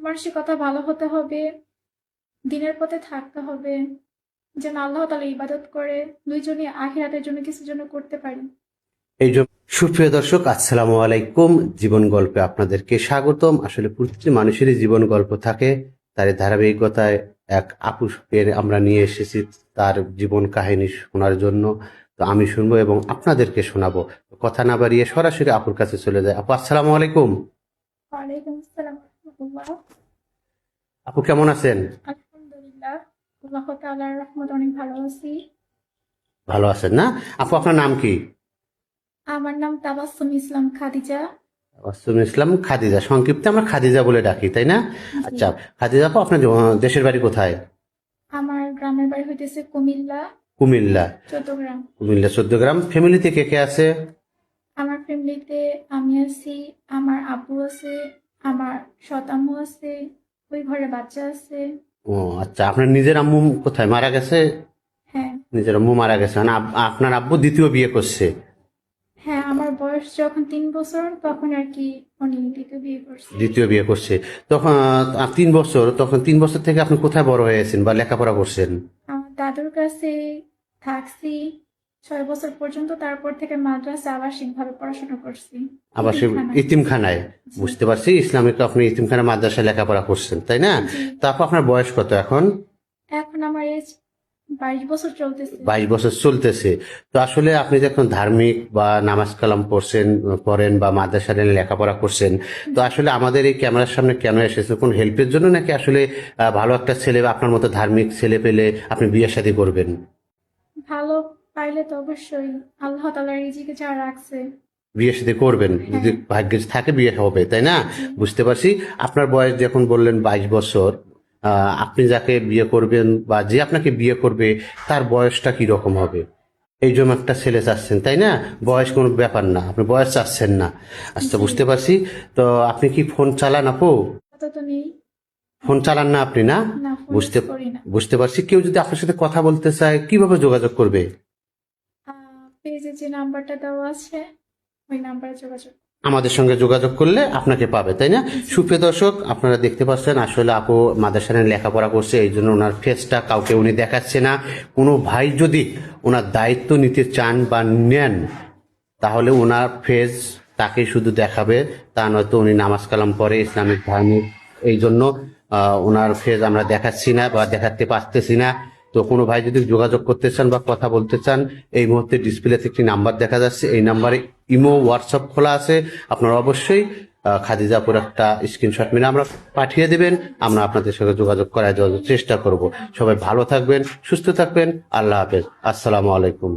মানসিকতা ভালো হতে হবে, দিনের পথে থাকতে হবে, যেন আল্লাহ তাআলা ইবাদত করে দুইজনই আখিরাতের জন্য কিছু জন্য করতে পারি। এই জন্য সুপ্রিয় দর্শক, আসসালামু আলাইকুম। জীবন গল্পে আপনাদেরকে স্বাগতম। আসলে প্রতিটি মানুষেরই জীবন গল্প থাকে, তার এই ধারাবাহিকতায় এক আপুকে আমরা নিয়ে এসেছি তার জীবন কাহিনী শোনার জন্য। তো আমি শুনবো এবং আপনাদেরকে শোনাবো। কথা না বাড়িয়ে সরাসরি আপুর কাছে চলে যায়। আপু, আসসালামু আলাইকুম। ওয়ালাইকুম আসসালাম ওয়া রাহমাতুল্লাহ। আপু, কেমন আছেন? আলহামদুলিল্লাহ, আল্লাহ তাআলার রহমতে অনেক ভালো আছি। ভালো আছেন না? আপু, আপনার নাম কি? আমার নাম তাবাসসুম ইসলাম খাদিজা। ওয়াসুম ইসলাম খাদিজা, সংক্ষিপ্তে আমরা খাদিজা বলে ডাকি, তাই না? জি। আচ্ছা, খাদিজা আপু, আপনার দেশের বাড়ি কোথায়? আমার গ্রামের বাড়ি হইতেছে কুমিল্লা, কুমিল্লা। চট্টগ্রাম। কুমিল্লা 14 গ্রাম। ফ্যামিলিতে কে কে আছে? আমার ফ্যামিলিতে আমি আছি, আমার আব্বু আছে, আমার সৎ আম্মু আছে, ওই ঘরে বাচ্চা আছে। ও আচ্ছা, আপনার নিজের আম্মু কোথায় মারা গেছে? হ্যাঁ। নিজের আম্মু মারা গেছে, মানে আপনার আব্বু দ্বিতীয় বিয়ে করছে? হ্যাঁ, আমার বয়স যখন ৩ বছর তখন আর কি উনি দ্বিতীয় বিয়ে করছে। দ্বিতীয় বিয়ে করছে। তখন 3 বছর, তখন 3 বছর থেকে আপনি কোথায় বড় হয়েছেন বা লেখাপড়া করছেন? আমার দাদুর কাছে থাকছি ৬ বছর পর্যন্ত, তারপর থেকে মাদ্রাসা আবাসিকভাবে পড়াশোনা করছি আবার সে এতিমখানায়। ইতিমখানায়? জি। বুঝতে পারছি, ইসলামিক আপনি ইতিমখানা মাদ্রাসায় লেখাপড়া করছেন, তাই না? জি। তারপর আপনার বয়স কত এখন? এখন আমার এজ 22 বছর চলতেছে। 22 বছর চলতেছে। তো আসলে আপনি যখন ধার্মিক বা নামাজ কালাম পড়েন বা মাদ্রাসায় লেখাপড়া করছেন, তো জি। আসলে আমাদের এই ক্যামেরার সামনে কেন এসেছে? কোন হেল্পের জন্য, নাকি আসলে ভালো একটা ছেলে বা আপনার মতো ধার্মিক ছেলে পেলে আপনি বিয়ে শাদী করবেন? ভালো পাইলে তো অবশ্যই, আল্লাহ তাআলা রিজিকে যা রাখছে। বিয়ে শাদী করবেন, যদি হ্যাঁ। ভাগ্যে থাকে বিয়ে হবে, তাই না? জি। বুঝতে পারছি। আপনার বয়স যখন বললেন 22 বছর, আপনি যাকে বিয়ে করবেন বা যে আপনাকে বিয়ে করবে তার বয়সটা কি রকম হবে? এই জন্য একটা ছেলে চাচ্ছেন, তাই না? বয়স কোনো ব্যাপার না, আপনি বয়স চাচ্ছেন না। আচ্ছা, জি। বুঝতে পারছি। তো আপনি কি ফোন চালান আপু? আপাতত নেই। ফোন চালান না আপনি, না? না, ফোন ইউজ বুঝতে করি না। বুঝতে পারছি। কেউ যদি আপনার সাথে কথা বলতে চায়, কিভাবে যোগাযোগ করবে? পেজে যে নাম্বারটা দেওয়া আছে ওই নাম্বারে যোগাযোগ। আমাদের সঙ্গে যোগাযোগ করলে আপনাকে পাবে, তাই না? জি। সুপ্রিয় দর্শক, আপনারা দেখতে পাচ্ছেন আসলে আপু মাদ্রাসায় লেখাপড়া করছে, এই জন্য ওনার ফেসটা কাউকে উনি দেখাচ্ছে না। কোনো ভাই যদি ওনার দায়িত্ব নিতে চান বা নেন, তাহলে ওনার ফেস তাকে শুধু দেখাবে, তা নয়তো উনি নামাজ কালাম পড়ে, ইসলামিক ধার্মিক, এই জন্য ওনার ফেস আমরা দেখাচ্ছি না বা দেখাতে পারতেছি না। তো কোনো ভাই যদি যোগাযোগ করতে চান বা কথা বলতে চান, এই মুহূর্তে ডিসপ্লেতে একটি নাম্বার দেখা যাচ্ছে, এই নাম্বারে ইমো হোয়াটসঅ্যাপ খোলা আছে। আপনারা অবশ্যই খাদিজাপুর একটা স্ক্রিনশট মেরে আমরা পাঠিয়ে দেবেন, আমরা আপনাদের সঙ্গে যোগাযোগ করার চেষ্টা করব। সবাই ভালো থাকবেন, সুস্থ থাকবেন। আল্লাহ হাফেজ। আসসালামু আলাইকুম।